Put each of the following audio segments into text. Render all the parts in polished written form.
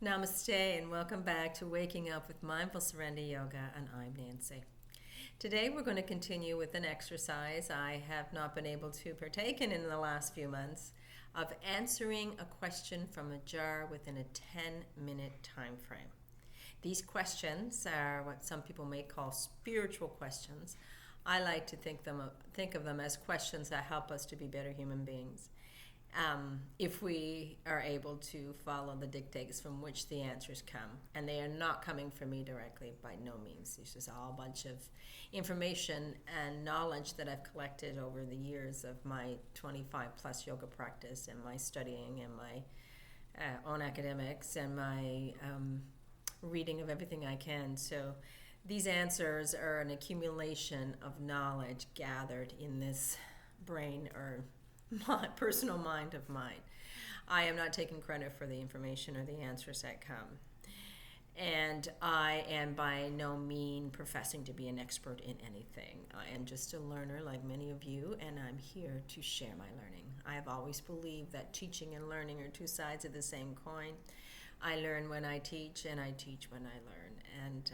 Namaste and welcome back to Waking Up with Mindful Surrender Yoga, and I'm Nancy. Today we're going to continue with an exercise I have not been able to partake in the last few months of answering a question from a jar within a 10-minute time frame. These questions are what some people may call spiritual questions. I like to think of them as questions that help us to be better human beings. If we are able to follow the dictates from which the answers come. And they are not coming from me directly, by no means. This is all a bunch of information and knowledge that I've collected over the years of my 25 plus yoga practice and my studying and my own academics and my reading of everything I can. So these answers are an accumulation of knowledge gathered in this brain or my personal mind of mine. I am not taking credit for the information or the answers that come. And I am by no means professing to be an expert in anything. I am just a learner like many of you, and I'm here to share my learning. I have always believed that teaching and learning are two sides of the same coin. I learn when I teach, and I teach when I learn. And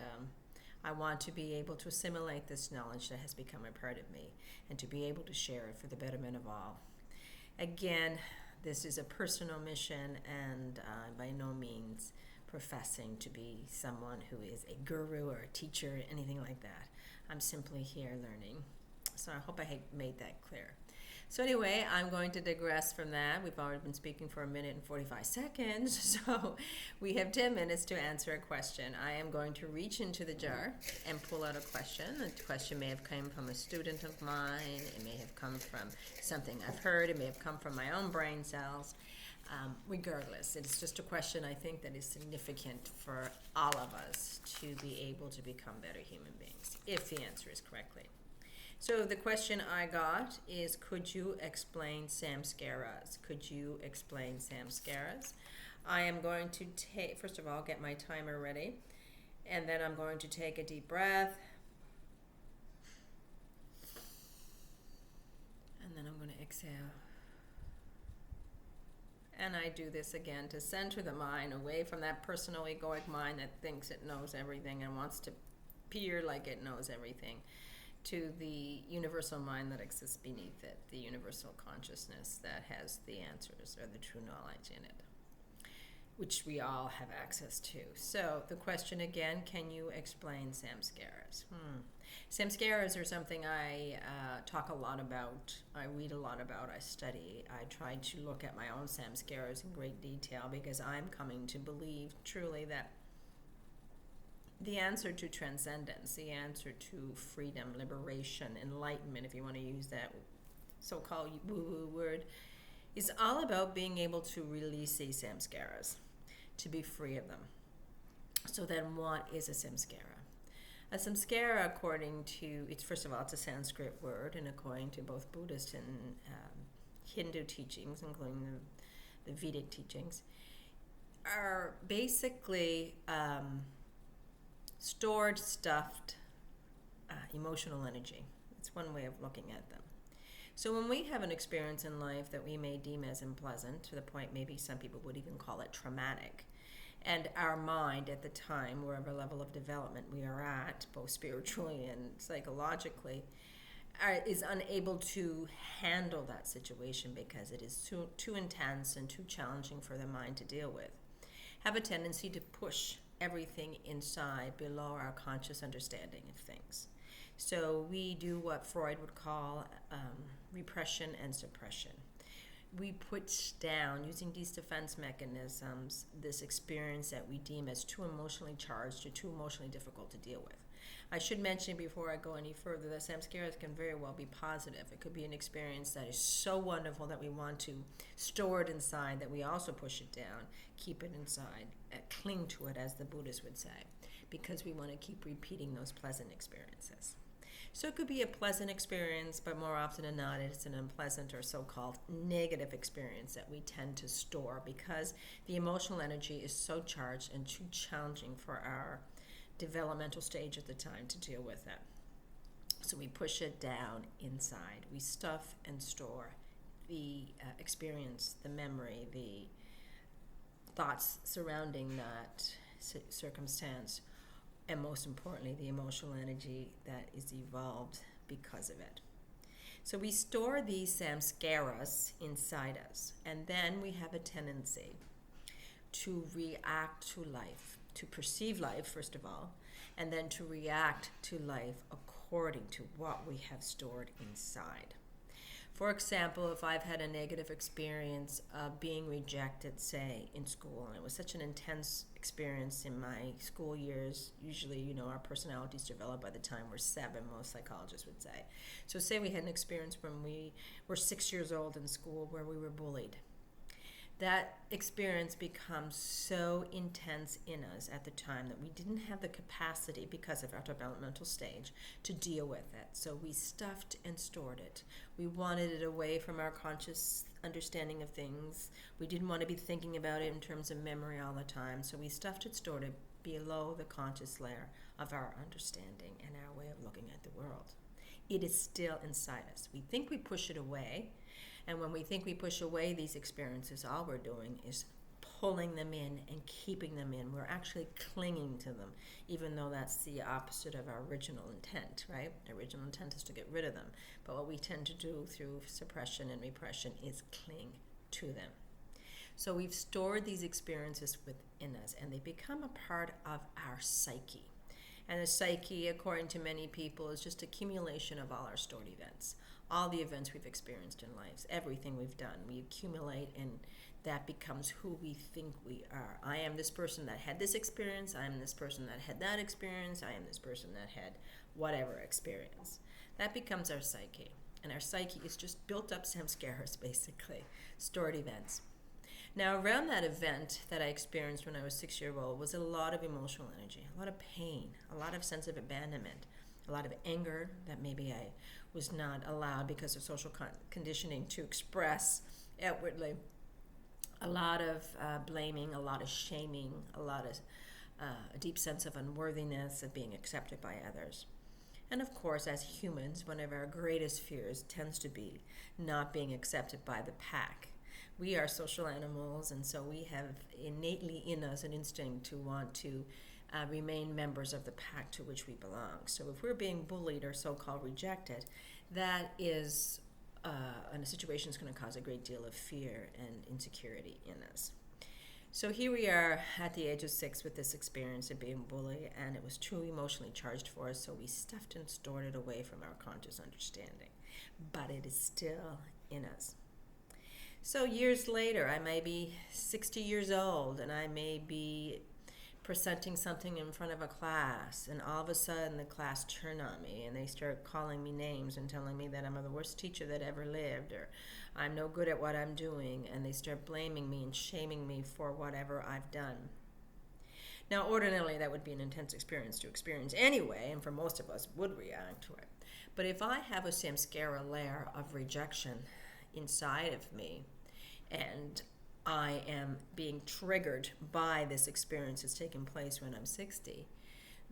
I want to be able to assimilate this knowledge that has become a part of me and to be able to share it for the betterment of all. Again, this is a personal mission, and by no means professing to be someone who is a guru or a teacher or anything like that. I'm simply here learning. So I hope I made that clear. So anyway, I'm going to digress from that. We've already been speaking for 1 minute and 45 seconds, so we have 10 minutes to answer a question. I am going to reach into the jar and pull out a question. The question may have come from a student of mine. It may have come from something I've heard. It may have come from my own brain cells. Regardless, it's just a question I think that is significant for all of us to be able to become better human beings, if the answer is correctly. So the question I got is, could you explain Samskaras? Could you explain Samskaras? I am going to first of all, get my timer ready, and then I'm going to take a deep breath, and then I'm going to exhale. And I do this again to center the mind away from that personal egoic mind that thinks it knows everything and wants to appear like it knows everything, to the universal mind that exists beneath it, the universal consciousness that has the answers or the true knowledge in it, which we all have access to. So the question again, can you explain Samskaras? Samskaras are something I talk a lot about, I read a lot about, I study. I try to look at my own Samskaras in great detail because I'm coming to believe truly that the answer to transcendence, the answer to freedom, liberation, enlightenment, if you want to use that so-called woo-woo word, is all about being able to release these samskaras, to be free of them. So then what is a samskara? A samskara, according to, first of all, it's a Sanskrit word, and according to both Buddhist and Hindu teachings, including the Vedic teachings, are basically stored, stuffed emotional energy. It's one way of looking at them. So when we have an experience in life that we may deem as unpleasant, to the point maybe some people would even call it traumatic, and our mind at the time, wherever level of development we are at, both spiritually and psychologically, is unable to handle that situation because it is too intense and too challenging for the mind to deal with, have a tendency to push everything inside below our conscious understanding of things. So we do what Freud would call repression and suppression. We put down, using these defense mechanisms, this experience that we deem as too emotionally charged or too emotionally difficult to deal with. I should mention before I go any further that samskaras can very well be positive. It could be an experience that is so wonderful that we want to store it inside, that we also push it down, keep it inside, cling to it, as the Buddhists would say, because we want to keep repeating those pleasant experiences. So it could be a pleasant experience, but more often than not, it's an unpleasant or so-called negative experience that we tend to store because the emotional energy is so charged and too challenging for our developmental stage at the time to deal with it. So we push it down inside. We stuff and store the experience, the memory, the thoughts surrounding that circumstance, and most importantly, the emotional energy that is evolved because of it. So we store these samskaras inside us, and then we have a tendency to react to life, to perceive life, first of all, and then to react to life according to what we have stored inside. For example, if I've had a negative experience of being rejected, say, in school, and it was such an intense experience in my school years, usually, our personalities develop by the time we're 7, most psychologists would say. So say we had an experience when we were 6 years old in school where we were bullied. That experience becomes so intense in us at the time that we didn't have the capacity, because of our developmental stage, to deal with it. So we stuffed and stored it. We wanted it away from our conscious understanding of things. We didn't want to be thinking about it in terms of memory all the time. So we stuffed it, stored it below the conscious layer of our understanding and our way of looking at the world. It is still inside us. We think we push it away. And when we think we push away these experiences, all we're doing is pulling them in and keeping them in. We're actually clinging to them, even though that's the opposite of our original intent, right? The original intent is to get rid of them. But what we tend to do through suppression and repression is cling to them. So we've stored these experiences within us, and they become a part of our psyche. And the psyche, according to many people, is just accumulation of all our stored events. All the events we've experienced in life, everything we've done, we accumulate, and that becomes who we think we are. I am this person that had this experience. I am this person that had that experience. I am this person that had whatever experience. That becomes our psyche. And our psyche is just built up samskaras, basically, stored events. Now, around that event that I experienced when I was 6 years old was a lot of emotional energy, a lot of pain, a lot of sense of abandonment, a lot of anger that maybe I was not allowed because of social conditioning to express outwardly, a lot of blaming, a lot of shaming, a deep sense of unworthiness of being accepted by others. And of course, as humans, one of our greatest fears tends to be not being accepted by the pack. We are social animals, and so we have innately in us an instinct to want to remain members of the pack to which we belong. So if we're being bullied or so-called rejected, that is, in a situation, is going to cause a great deal of fear and insecurity in us. So here we are at the age of 6 with this experience of being bullied, and it was too emotionally charged for us, so we stuffed and stored it away from our conscious understanding. But it is still in us. So years later, I may be 60 years old, and I may be presenting something in front of a class, and all of a sudden the class turn on me and they start calling me names and telling me that I'm the worst teacher that ever lived, or I'm no good at what I'm doing, and they start blaming me and shaming me for whatever I've done. Now, ordinarily that would be an intense experience to experience anyway, and for most of us would react to it. But if I have a samskara layer of rejection inside of me, and I am being triggered by this experience that's taking place when I'm 60,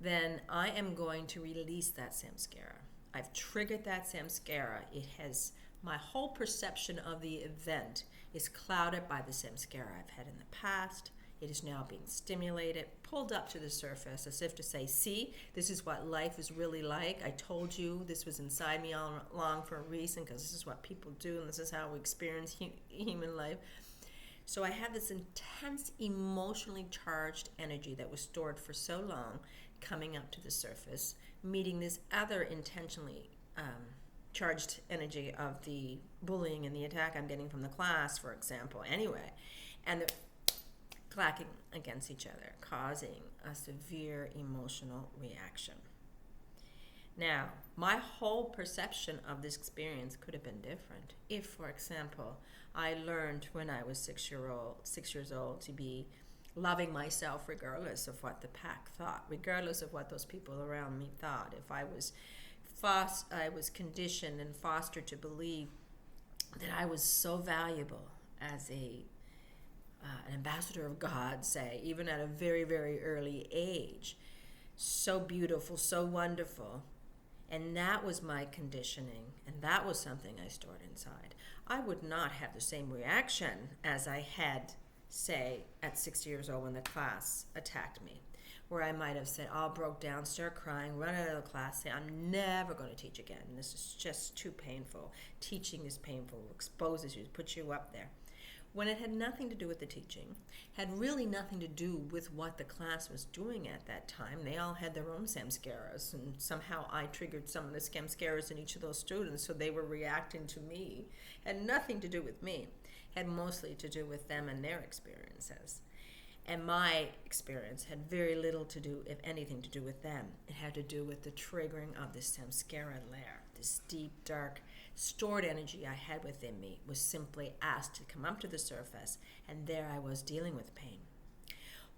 then I am going to release that samskara. I've triggered that samskara. It has, my whole perception of the event is clouded by the samskara I've had in the past. It is now being stimulated, pulled up to the surface, as if to say, see, this is what life is really like. I told you this was inside me all along for a reason, because this is what people do, and this is how we experience human life. So I have this intense emotionally charged energy that was stored for so long coming up to the surface, meeting this other intentionally charged energy of the bullying and the attack I'm getting from the class, for example, anyway. And they're clacking against each other, causing a severe emotional reaction. Now, my whole perception of this experience could have been different if, for example, I learned when I was 6 years old to be loving myself regardless of what the pack thought, regardless of what those people around me thought. If I was conditioned and fostered to believe that I was so valuable as an ambassador of God, say, even at a very, very early age, so beautiful, so wonderful. And that was my conditioning, and that was something I stored inside. I would not have the same reaction as I had say, at 60 years old when the class attacked me, where I might have said, all broke down, start crying, run out of the class, say, I'm never going to teach again. This is just too painful. Teaching is painful, exposes you, puts you up there. When it had nothing to do with the teaching, had really nothing to do with what the class was doing at that time. They all had their own Samskaras, and somehow I triggered some of the Samskaras in each of those students, so they were reacting to me. Had nothing to do with me, had mostly to do with them and their experiences. And my experience had very little to do, if anything, to do with them. It had to do with the triggering of the Samskara layer. This deep, dark, stored energy I had within me was simply asked to come up to the surface, and there I was dealing with pain.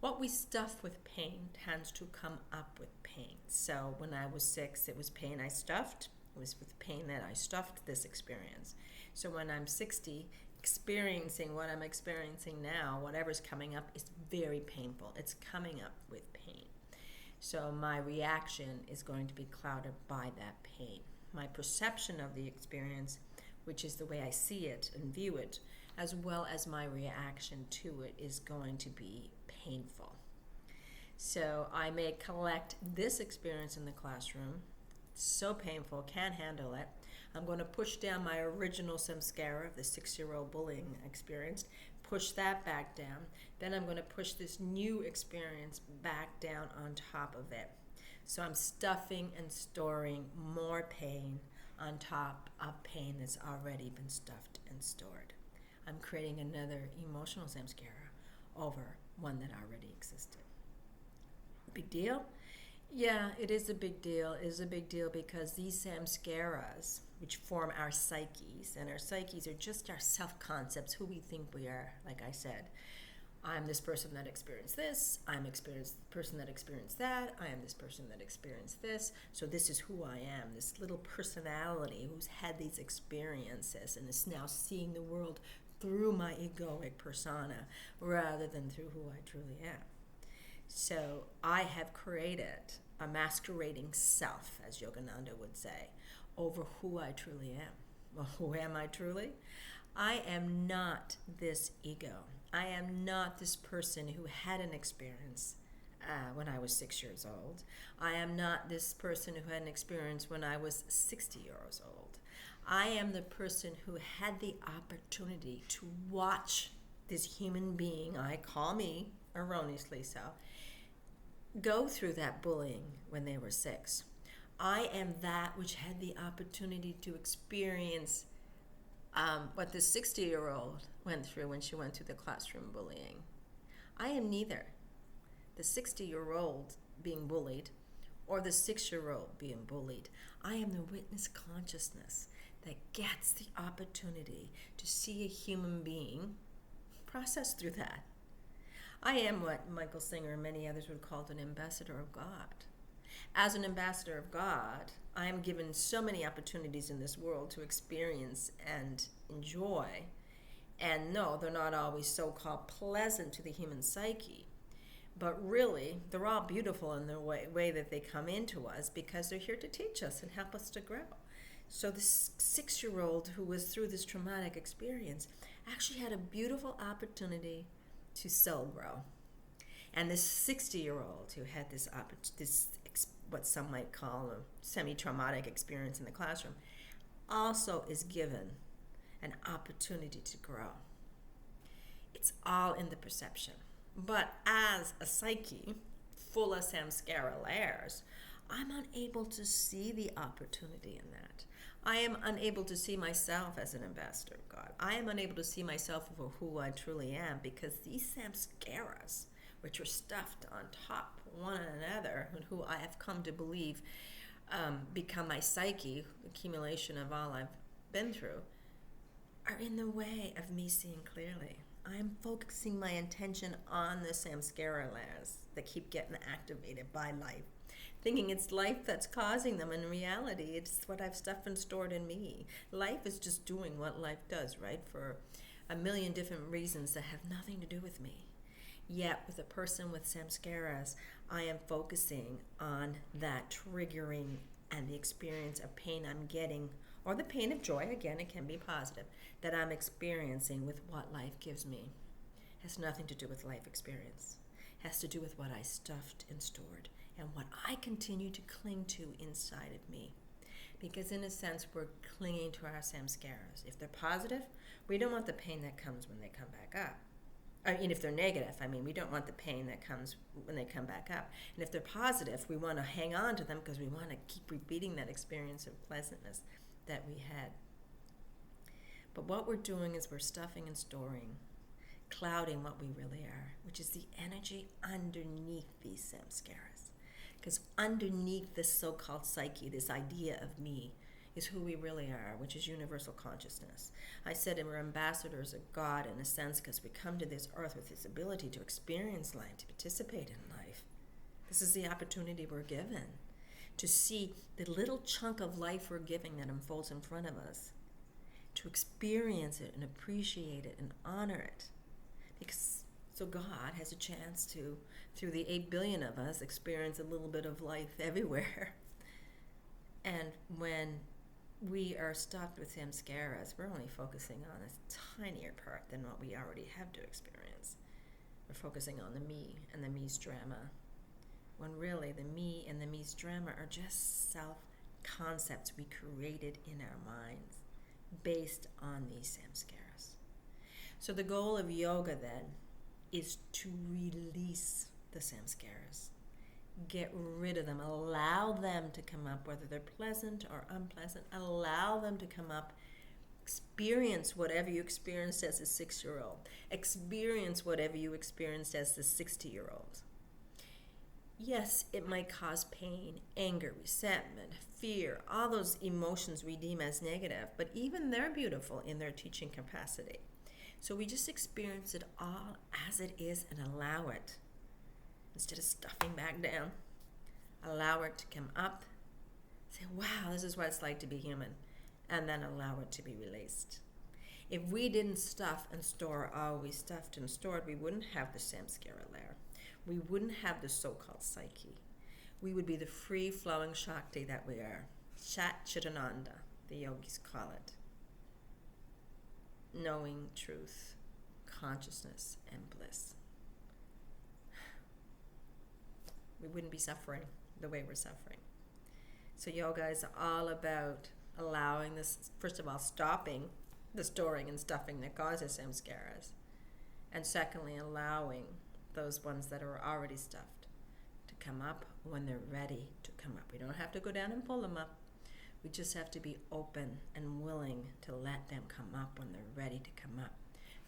What we stuff with pain tends to come up with pain. So when I was 6, it was pain I stuffed. It was with pain that I stuffed this experience. So when I'm 60, experiencing what I'm experiencing now, whatever's coming up is very painful. It's coming up with pain. So my reaction is going to be clouded by that pain. My perception of the experience, which is the way I see it and view it, as well as my reaction to it, is going to be painful. So I may collect this experience in the classroom, so painful, can't handle it. I'm going to push down my original samskara, the 6-year-old bullying experience, push that back down. Then I'm going to push this new experience back down on top of it. So I'm stuffing and storing more pain on top of pain that's already been stuffed and stored. I'm creating another emotional samskara over one that already existed. Big deal? Yeah, it is a big deal. It is a big deal because these samskaras, which form our psyches, and our psyches are just our self-concepts, who we think we are, like I said. I'm this person that experienced this, I'm the person that experienced that, I am this person that experienced this, so this is who I am, this little personality who's had these experiences and is now seeing the world through my egoic persona rather than through who I truly am. So I have created a masquerading self, as Yogananda would say, over who I truly am. Well, who am I truly? I am not this ego. I am not this person who had an experience when I was 6 years old. I am not this person who had an experience when I was 60 years old. I am the person who had the opportunity to watch this human being, I call me, erroneously so, go through that bullying when they were 6. I am that which had the opportunity to experience what the 60-year-old went through when she went through the classroom bullying. I am neither the 60-year-old being bullied or the 6-year-old being bullied. I am the witness consciousness that gets the opportunity to see a human being process through that. I am what Michael Singer and many others would call an ambassador of God. As an ambassador of God, I am given so many opportunities in this world to experience and enjoy. And no, they're not always so-called pleasant to the human psyche. But really, they're all beautiful in the way that they come into us because they're here to teach us and help us to grow. So this 6-year-old who was through this traumatic experience actually had a beautiful opportunity to soul grow. And this 60-year-old who had this what some might call a semi-traumatic experience in the classroom also is given an opportunity to grow. It's all in the perception. But as a psyche full of samskara layers, I'm unable to see the opportunity in that. I am unable to see myself as an ambassador of God. I am unable to see myself for who I truly am because these samskaras, which are stuffed on top one another, and who I have come to believe become my psyche, accumulation of all I've been through, are in the way of me seeing clearly. I'm focusing my attention on the samskara layers that keep getting activated by life, thinking it's life that's causing them. In reality, it's what I've stuffed and stored in me. Life is just doing what life does, right, for a million different reasons that have nothing to do with me. Yet with a person with samskaras, I am focusing on that triggering and the experience of pain I'm getting, or the pain of joy, again, it can be positive, that I'm experiencing with what life gives me. has nothing to do with life experience. It has to do with what I stuffed and stored and what I continue to cling to inside of me. Because in a sense, we're clinging to our samskaras. If they're positive, we don't want the pain that comes when they come back up. I mean, if they're negative, we don't want the pain that comes when they come back up. And if they're positive, we want to hang on to them because we want to keep repeating that experience of pleasantness that we had. But what we're doing is we're stuffing and storing, clouding what we really are, which is the energy underneath these samskaras. Because underneath this so-called psyche, this idea of me, is who we really are, which is universal consciousness. I said we're ambassadors of God in a sense because we come to this earth with this ability to experience life, to participate in life. This is the opportunity we're given to see the little chunk of life we're giving that unfolds in front of us, to experience it and appreciate it and honor it. Because so God has a chance to, through the 8 billion of us, experience a little bit of life everywhere. And when we are stuffed with samskaras, we're only focusing on a tinier part than what we already have to experience. We're focusing on the me and the me's drama, when really the me and the me's drama are just self-concepts we created in our minds based on these samskaras. So the goal of yoga then is to release the samskaras. Get rid of them. Allow them to come up, whether they're pleasant or unpleasant. Allow them to come up. Experience whatever you experienced as a 6-year-old. Experience whatever you experienced as the 60-year-old. Yes, it might cause pain, anger, resentment, fear, all those emotions we deem as negative, but even they're beautiful in their teaching capacity. So we just experience it all as it is and allow it. Instead of stuffing back down, allow it to come up. Say, wow, this is what it's like to be human. And then allow it to be released. If we didn't stuff and store all we stuffed and stored, we wouldn't have the samskara layer. We wouldn't have the so-called psyche. We would be the free-flowing Shakti that we are. Shat Chitananda, the yogis call it. Knowing truth, consciousness, and bliss. We wouldn't be suffering the way we're suffering. So yoga is all about allowing this, first of all, stopping the storing and stuffing that causes samskaras. And secondly, allowing those ones that are already stuffed to come up when they're ready to come up. We don't have to go down and pull them up. We just have to be open and willing to let them come up when they're ready to come up.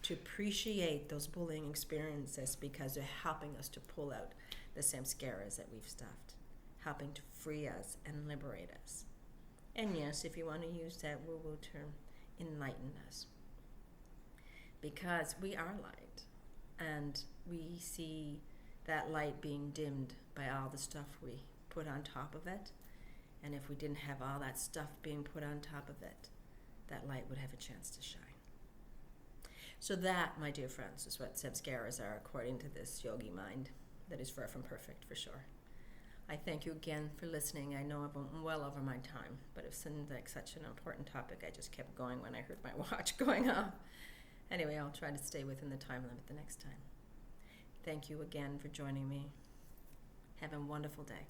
To appreciate those bullying experiences because they're helping us to pull out the samskaras that we've stuffed, helping to free us and liberate us. And yes, if you want to use that woo-woo term, enlighten us. Because we are light, and we see that light being dimmed by all the stuff we put on top of it. And if we didn't have all that stuff being put on top of it, that light would have a chance to shine. So that, my dear friends, is what samskaras are according to this yogi mind that is far from perfect, for sure. I thank you again for listening. I know I've been well over my time, but it seemed like such an important topic. I just kept going when I heard my watch going off. Anyway, I'll try to stay within the time limit the next time. Thank you again for joining me. Have a wonderful day.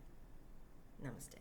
Namaste.